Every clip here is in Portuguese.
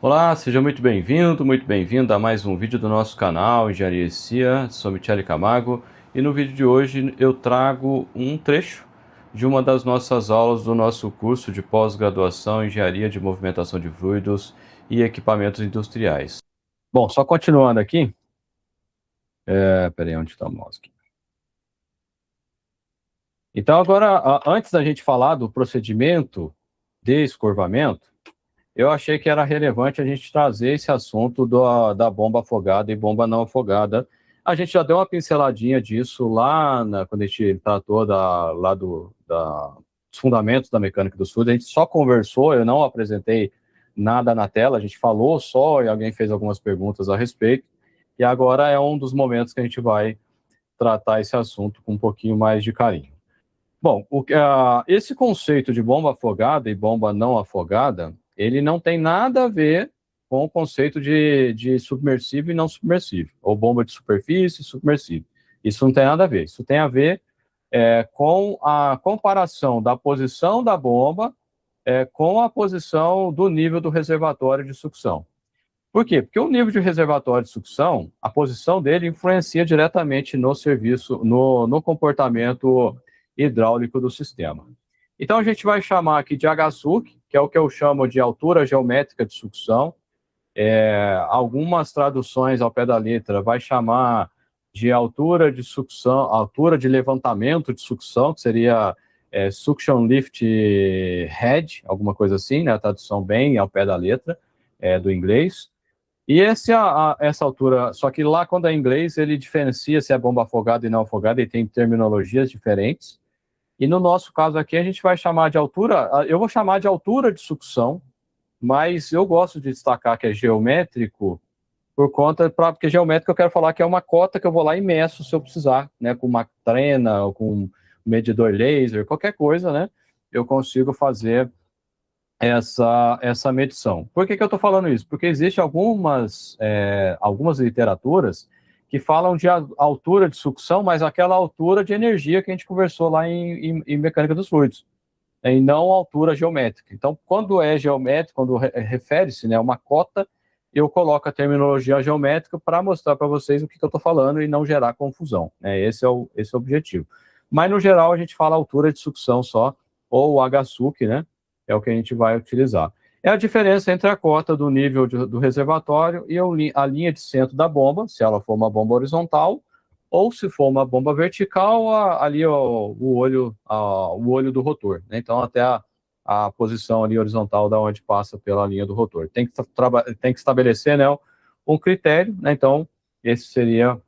Olá, seja muito bem-vindo a mais um vídeo do nosso canal Engenharia e CIA. Sou Michele Camargo e no vídeo de hoje eu trago um trecho de uma das nossas aulas do nosso curso de pós-graduação em Engenharia de Movimentação de Fluidos e Equipamentos Industriais. Bom, só continuando aqui, peraí, onde está o mouse aqui? Então agora, antes da gente falar do procedimento de escorvamento, eu achei que era relevante a gente trazer esse assunto da bomba afogada e bomba não afogada. A gente já deu uma pinceladinha disso quando a gente tratou dos fundamentos da mecânica dos fluidos. A gente só conversou, eu não apresentei nada na tela, a gente falou só e alguém fez algumas perguntas a respeito. E agora é um dos momentos que a gente vai tratar esse assunto com um pouquinho mais de carinho. Bom, esse conceito de bomba afogada e bomba não afogada, ele não tem nada a ver com o conceito de submersível e não submersível, ou bomba de superfície e submersível. Isso não tem nada a ver. Isso tem a ver com a comparação da posição da bomba com a posição do nível do reservatório de sucção. Por quê? Porque o nível de reservatório de sucção, a posição dele influencia diretamente no serviço, no comportamento hidráulico do sistema. Então a gente vai chamar aqui de HSUC, que é o que eu chamo de altura geométrica de sucção. Algumas traduções ao pé da letra vai chamar de altura de sucção, altura de levantamento de sucção, que seria suction lift head, alguma coisa assim, né? A tradução bem ao pé da letra do inglês. E essa altura, só que lá quando é em inglês, ele diferencia se é bomba afogada e não afogada, e tem terminologias diferentes. E no nosso caso aqui, a gente vai chamar de altura, eu vou chamar de altura de sucção, mas eu gosto de destacar que é geométrico, porque geométrico eu quero falar que é uma cota que eu vou lá e meço se eu precisar, né, com uma trena, ou com um medidor laser, qualquer coisa, né, eu consigo fazer essa medição. Por que eu estou falando isso? Porque existem algumas literaturas que falam de altura de sucção, mas aquela altura de energia que a gente conversou lá em mecânica dos fluidos, e não altura geométrica. Então, quando é geométrico, quando refere-se, né, a uma cota, eu coloco a terminologia geométrica para mostrar para vocês o que eu estou falando e não gerar confusão. Né? Esse é o objetivo. Mas, no geral, a gente fala altura de sucção só, ou HSUC, né? É o que a gente vai utilizar. É a diferença entre a cota do nível do reservatório e a linha de centro da bomba, se ela for uma bomba horizontal, ou se for uma bomba vertical, ali o olho do rotor. Né? Então, até a posição ali horizontal da onde passa pela linha do rotor. Tem que estabelecer, né, um critério, né? Então, esse seria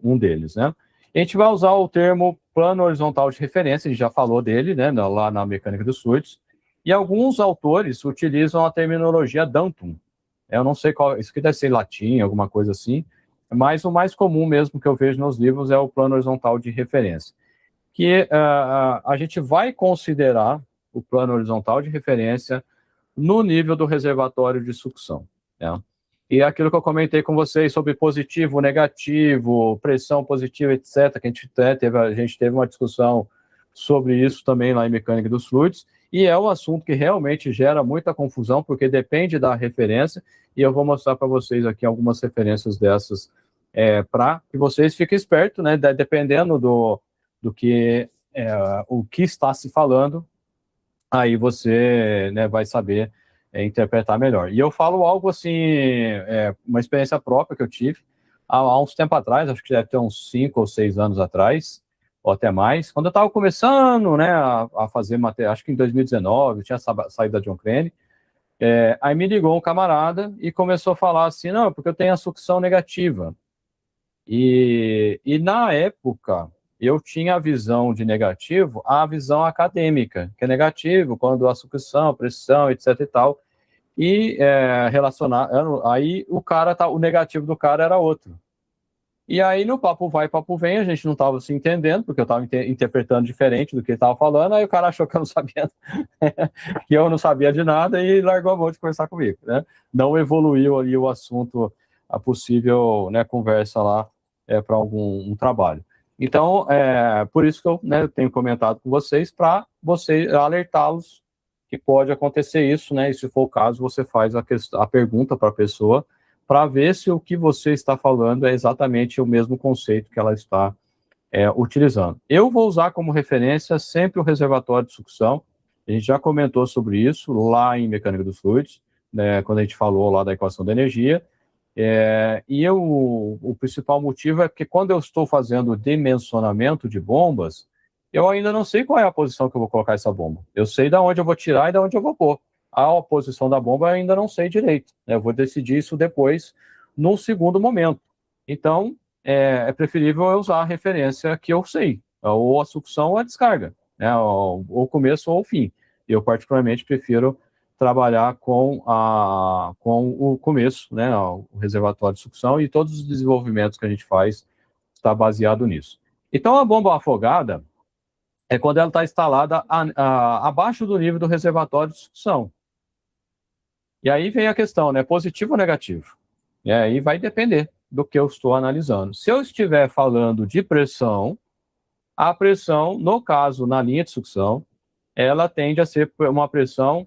um deles. Né? A gente vai usar o termo plano horizontal de referência, a gente já falou dele, né, lá na mecânica dos fluidos, e alguns autores utilizam a terminologia Dantum. Eu não sei qual, isso aqui deve ser latim, alguma coisa assim, mas o mais comum mesmo que eu vejo nos livros é o plano horizontal de referência, que a gente vai considerar o plano horizontal de referência no nível do reservatório de sucção. Né? E aquilo que eu comentei com vocês sobre positivo, negativo, pressão positiva, etc., que a gente teve uma discussão sobre isso também lá em mecânica dos fluidos, e é um assunto que realmente gera muita confusão, porque depende da referência, e eu vou mostrar para vocês aqui algumas referências dessas, para que vocês fiquem espertos, né, dependendo do que, o que está se falando, aí você, né, vai saber interpretar melhor. E eu falo algo assim, uma experiência própria que eu tive há uns tempo atrás, acho que deve ter uns 5 ou 6 anos atrás, ou até mais, quando eu estava começando, né, a fazer matéria, acho que em 2019, eu tinha saído da John Crane, aí me ligou um camarada e começou a falar assim, não, porque eu tenho a sucção negativa. E na época, eu tinha a visão de negativo, a visão acadêmica, que é negativo quando a sucção, pressão, etc e tal, e relacionar, aí o negativo do cara era outro. E aí no papo vai, papo vem, a gente não estava se entendendo, porque eu estava interpretando diferente do que ele estava falando, aí o cara achou que eu não sabia, que eu não sabia de nada e largou a mão de conversar comigo, né? Não evoluiu ali o assunto, a possível, né, conversa lá para algum trabalho. Então, por isso que eu, né, tenho comentado com vocês, para alertá-los que pode acontecer isso, né? E se for o caso, você faz a pergunta para a pessoa para ver se o que você está falando é exatamente o mesmo conceito que ela está utilizando. Eu vou usar como referência sempre o reservatório de sucção. A gente já comentou sobre isso lá em mecânica dos fluidos, né, quando a gente falou lá da equação da energia. O principal motivo é porque quando eu estou fazendo o dimensionamento de bombas, eu ainda não sei qual é a posição que eu vou colocar essa bomba. Eu sei de onde eu vou tirar e de onde eu vou pôr. A posição da bomba eu ainda não sei direito, né? Eu vou decidir isso depois, num segundo momento. Então, é preferível eu usar a referência que eu sei, ou a sucção ou a descarga, né? Ou o começo ou o fim. Eu, particularmente, prefiro trabalhar com o começo, né, o reservatório de sucção, e todos os desenvolvimentos que a gente faz está baseado nisso. Então, a bomba afogada é quando ela está instalada abaixo do nível do reservatório de sucção. E aí vem a questão, né, positivo ou negativo? E aí vai depender do que eu estou analisando. Se eu estiver falando de pressão, a pressão, no caso, na linha de sucção, ela tende a ser uma pressão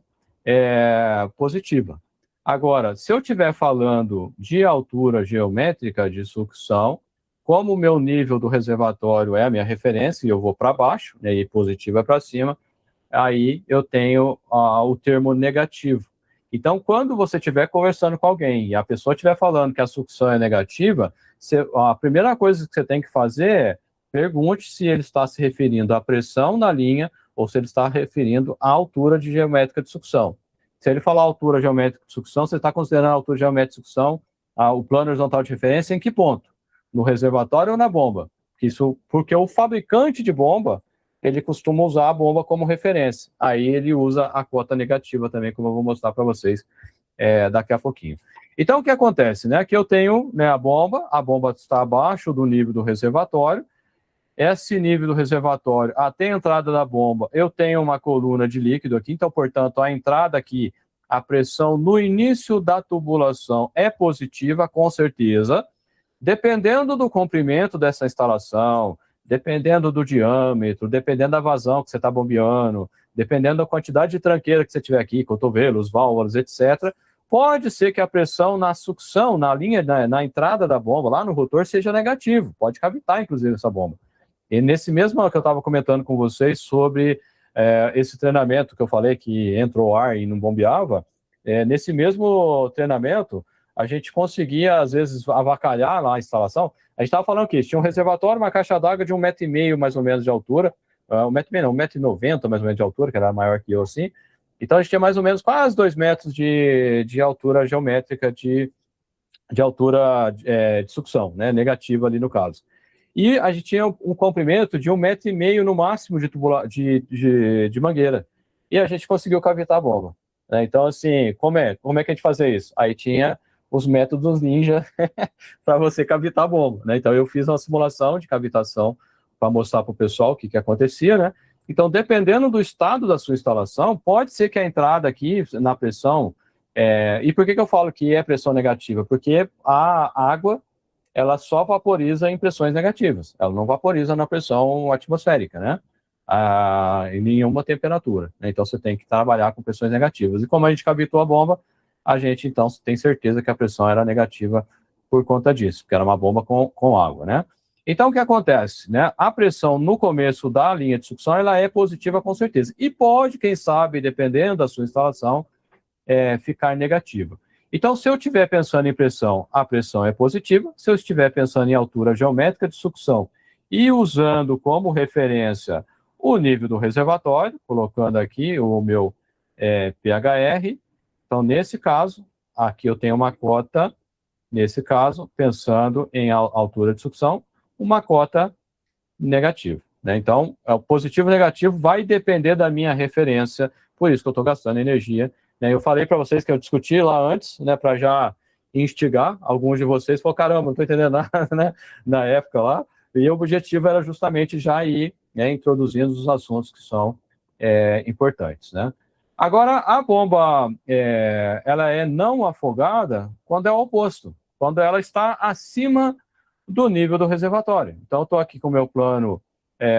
positiva. Agora, se eu estiver falando de altura geométrica de sucção, como o meu nível do reservatório é a minha referência, e eu vou para baixo, né, e positiva para cima, aí eu tenho o termo negativo. Então, quando você estiver conversando com alguém e a pessoa estiver falando que a sucção é negativa, a primeira coisa que você tem que fazer é pergunte se ele está se referindo à pressão na linha ou se ele está referindo à altura de geométrica de sucção. Se ele falar altura geométrica de sucção, você está considerando a altura geométrica de sucção, o plano horizontal de referência, em que ponto? No reservatório ou na bomba? Isso porque o fabricante de bomba, ele costuma usar a bomba como referência. Aí ele usa a cota negativa também, como eu vou mostrar para vocês daqui a pouquinho. Então, o que acontece? Né? Que eu tenho, né, a bomba está abaixo do nível do reservatório. Esse nível do reservatório, até a entrada da bomba, eu tenho uma coluna de líquido aqui, então, portanto, a entrada aqui, a pressão no início da tubulação é positiva, com certeza. Dependendo do comprimento dessa instalação, dependendo do diâmetro, dependendo da vazão que você está bombeando, dependendo da quantidade de tranqueira que você tiver aqui, cotovelos, válvulas, etc., pode ser que a pressão na sucção, na linha, na entrada da bomba, lá no rotor, seja negativo. Pode cavitar, inclusive, essa bomba. E nesse mesmo que eu estava comentando com vocês sobre esse treinamento que eu falei que entrou ar e não bombeava, nesse mesmo treinamento, a gente conseguia, às vezes, avacalhar lá a instalação. A gente estava falando que tinha um reservatório, uma caixa d'água de 1,5 m mais ou menos de altura, 1,5 m não, 1,90 m mais ou menos de altura, que era maior que eu, assim. Então, a gente tinha mais ou menos quase 2 metros de altura geométrica, de altura de sucção, né, negativa ali no caso. E a gente tinha um comprimento de 1,5 m no máximo de mangueira. E a gente conseguiu cavitar a bomba. Né? Então, assim, como é que a gente fazia isso? Aí tinha os métodos ninja para você cavitar a bomba. Né? Então, eu fiz uma simulação de cavitação para mostrar para o pessoal o que acontecia, né? Então, dependendo do estado da sua instalação, pode ser que a entrada aqui na pressão... e por que eu falo que é pressão negativa? Porque a água ela só vaporiza em pressões negativas. Ela não vaporiza na pressão atmosférica, né? Em nenhuma temperatura. Né? Então, você tem que trabalhar com pressões negativas. E como a gente cavitou a bomba, a gente, então, tem certeza que a pressão era negativa por conta disso, porque era uma bomba com água, né? Então, o que acontece? Né? A pressão no começo da linha de sucção, ela é positiva com certeza. E pode, quem sabe, dependendo da sua instalação, ficar negativa. Então, se eu estiver pensando em pressão, a pressão é positiva. Se eu estiver pensando em altura geométrica de sucção e usando como referência o nível do reservatório, colocando aqui o meu pHr, então, nesse caso, aqui eu tenho uma cota, nesse caso, pensando em altura de sucção, uma cota negativa. Né? Então, o positivo e negativo vai depender da minha referência, por isso que eu estou gastando energia. Né? Eu falei para vocês que eu discuti lá antes, né, para já instigar alguns de vocês, falaram, caramba, não estou entendendo nada, né, na época lá, e o objetivo era justamente já ir, né, introduzindo os assuntos que são importantes. Né? Agora, a bomba, ela é não afogada quando é o oposto, quando ela está acima do nível do reservatório. Então, eu estou aqui com o meu plano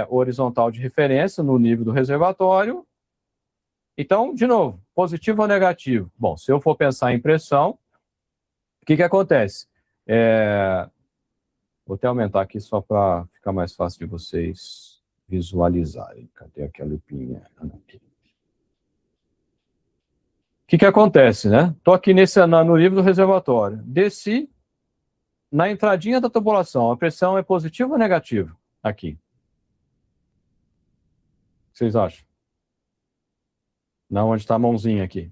horizontal de referência no nível do reservatório, Então, de novo, positivo ou negativo? Bom, se eu for pensar em pressão, o que acontece? Vou até aumentar aqui só para ficar mais fácil de vocês visualizarem. Cadê aquela lupinha? Aqui. O que acontece, né? Estou aqui no livro do reservatório. Desci na entradinha da tubulação. A pressão é positiva ou negativa? Aqui. O que vocês acham? Não, onde está a mãozinha aqui.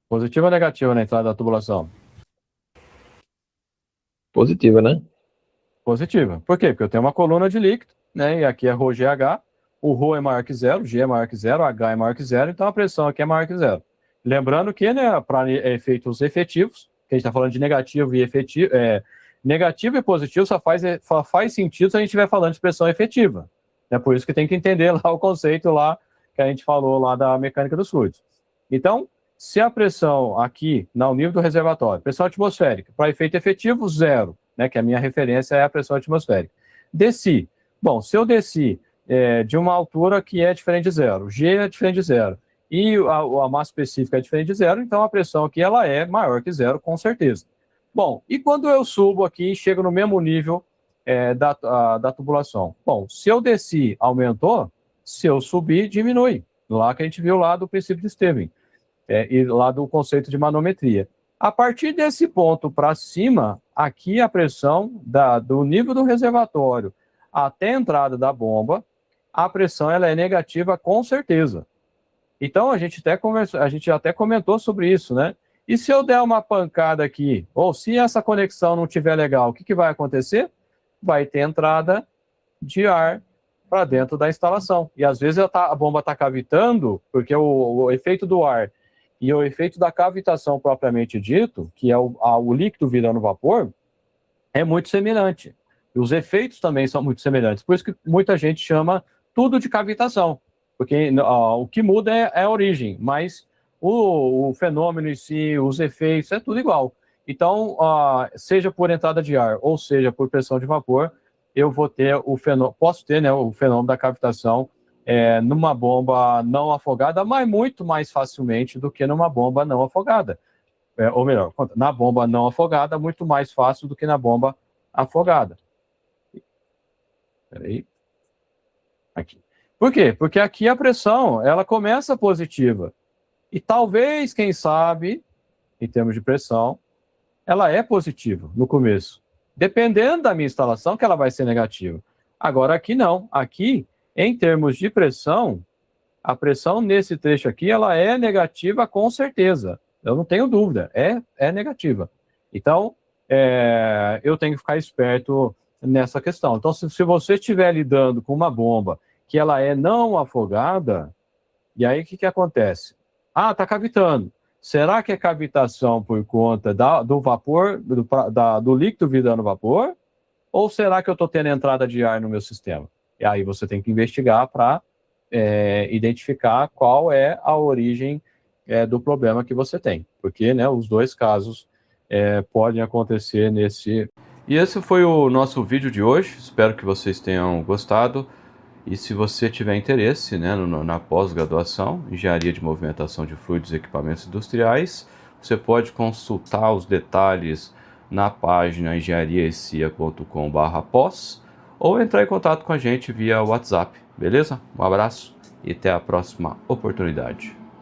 Positiva ou negativa na entrada da tubulação? Positiva, né? Positiva. Por quê? Porque eu tenho uma coluna de líquido, né? E aqui é ρGH. O ρ é maior que zero, G é maior que zero, H é maior que zero, então a pressão aqui é maior que zero. Lembrando que, né, para efeitos efetivos, que a gente está falando de negativo e efetivo, negativo e positivo só faz sentido se a gente estiver falando de pressão efetiva. É por isso que tem que entender lá o conceito lá que a gente falou lá da mecânica dos fluidos. Então, se a pressão aqui, no nível do reservatório, pressão atmosférica, para efeito efetivo, zero, né, que a minha referência é a pressão atmosférica. Desci. Bom, se eu desci de uma altura que é diferente de zero, G é diferente de zero, e a massa específica é diferente de zero, então a pressão aqui ela é maior que zero, com certeza. Bom, e quando eu subo aqui e chego no mesmo nível da tubulação? Bom, se eu desci, aumentou, se eu subir, diminui. Lá que a gente viu lá do princípio de Stevens, e lá do conceito de manometria. A partir desse ponto para cima, aqui a pressão do nível do reservatório até a entrada da bomba, a pressão ela é negativa com certeza. Então a gente até comentou sobre isso, né? E se eu der uma pancada aqui, ou se essa conexão não estiver legal, o que vai acontecer? Vai ter entrada de ar para dentro da instalação. E às vezes a bomba está cavitando, porque o efeito do ar e o efeito da cavitação propriamente dito, que é o líquido virando vapor, é muito semelhante. E os efeitos também são muito semelhantes. Por isso que muita gente chama tudo de cavitação, porque o que muda é a origem, mas o fenômeno em si, os efeitos, é tudo igual. Então, seja por entrada de ar ou seja por pressão de vapor, eu vou ter posso ter, né, o fenômeno da cavitação numa bomba não afogada, mas muito mais facilmente do que numa bomba não afogada. Ou melhor, na bomba não afogada, muito mais fácil do que na bomba afogada. Peraí. Aqui. Por quê? Porque aqui a pressão, ela começa positiva. E talvez, quem sabe, em termos de pressão, ela é positiva no começo. Dependendo da minha instalação, que ela vai ser negativa. Agora aqui não. Aqui, em termos de pressão, a pressão nesse trecho aqui, ela é negativa com certeza. Eu não tenho dúvida, é negativa. Então, eu tenho que ficar esperto nessa questão. Então, se você estiver lidando com uma bomba que ela é não afogada, e aí o que acontece? Está cavitando. Será que é cavitação por conta do vapor, do líquido virando vapor? Ou será que eu estou tendo entrada de ar no meu sistema? E aí você tem que investigar para identificar qual é a origem do problema que você tem. Porque, né, os dois casos podem acontecer nesse... E esse foi o nosso vídeo de hoje. Espero que vocês tenham gostado. E se você tiver interesse, né, na pós-graduação, Engenharia de Movimentação de Fluidos e Equipamentos Industriais, você pode consultar os detalhes na página engenhariaecia.com/pós ou entrar em contato com a gente via WhatsApp, beleza? Um abraço e até a próxima oportunidade.